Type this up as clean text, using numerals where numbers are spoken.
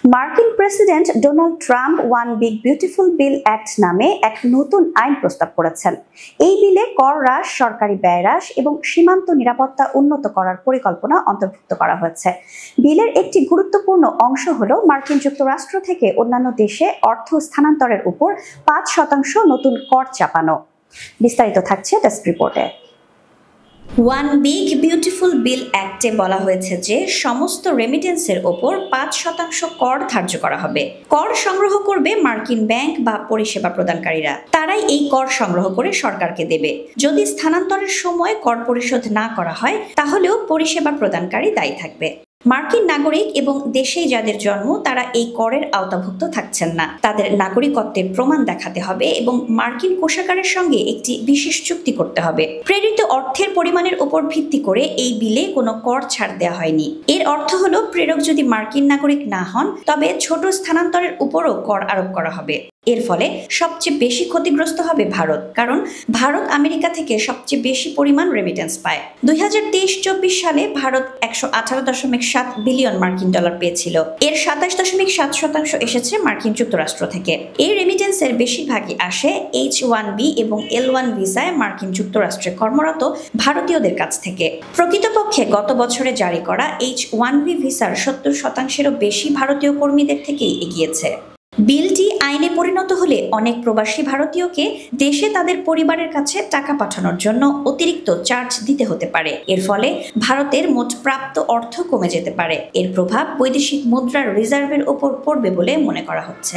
মার্কিন president Donald Trump one big beautiful bill act নামে এক নতুন আইন প্রস্তাব করেছেন। এই বিলে কর হ্রাস, সরকারি ব্যয় হ্রাস এবং সীমান্ত নিরাপত্তা উন্নত করার পরিকল্পনা অন্তর্ভুক্ত করা হয়েছে। বিলের একটি গুরুত্বপূর্ণ অংশ হল মার্কিন যুক্তরাষ্ট্র থেকে অন্যান্য দেশে অর্থ স্থানান্তরের উপর ৫% নতুন কর চাপানো। বিস্তারিত থাকছে ডেস্ক রিপোর্টে। ওয়ান বিগ বিউটিফুল বিল অ্যাক্টে বলা হয়েছে যে সমস্ত রেমিটেন্সের ওপর ৫% কর ধার্য করা হবে। কর সংগ্রহ করবে মার্কিন ব্যাংক বা পরিষেবা প্রদানকারীরা। তারাই এই কর সংগ্রহ করে সরকারকে দেবে। যদি স্থানান্তরের সময় কর পরিশোধ না করা হয় তাহলেও পরিষেবা প্রদানকারী দায়ী থাকবে। মার্কিন নাগরিক এবং দেশেই যাদের জন্ম তারা এই করের আওতাভুক্ত থাকছেন না। তাদের নাগরিকত্বের প্রমাণ দেখাতে হবে এবং মার্কিন কোষাগারের সঙ্গে একটি বিশেষ চুক্তি করতে হবে। প্রেরিত অর্থের পরিমাণের উপর ভিত্তি করে এই বিলে কোনো কর ছাড় দেওয়া হয়নি। এর অর্থ হলো প্রেরক যদি মার্কিন নাগরিক না হন তবে ছোট স্থানান্তরের উপরও কর আরোপ করা হবে। এর ফলে সবচেয়ে বেশি ক্ষতিগ্রস্ত হবে ভারত, কারণ ভারত আমেরিকা থেকে সবচেয়ে বেশি পরিমাণ রেমিটেন্স পায়। 2023-24 সালে ভারত 118.7 বিলিয়ন মার্কিন ডলার পেয়েছিল। এর 27.7% এসেছে মার্কিন যুক্তরাষ্ট্র থেকে। এই রেমিটেন্সের বেশিরভাগই আসে H-1B এবং L-1 ভিসায় মার্কিন যুক্তরাষ্ট্রে কর্মরত ভারতীয়দের কাছ থেকে। প্রকৃতপক্ষে গত বছরে জারি করা H-1B ভিসার 70%-এরও বেশি ভারতীয় কর্মীদের থেকেই এগিয়েছে। বিলটি আইনে পরিণত হলে অনেক প্রবাসী ভারতীয়কে দেশে তাদের পরিবারের কাছে টাকা পাঠানোর জন্য অতিরিক্ত চার্জ দিতে হতে পারে। এর ফলে ভারতের মোট প্রাপ্ত অর্থ কমে যেতে পারে। এর প্রভাব বৈদেশিক মুদ্রার রিজার্ভের ওপর পড়বে বলে মনে করা হচ্ছে।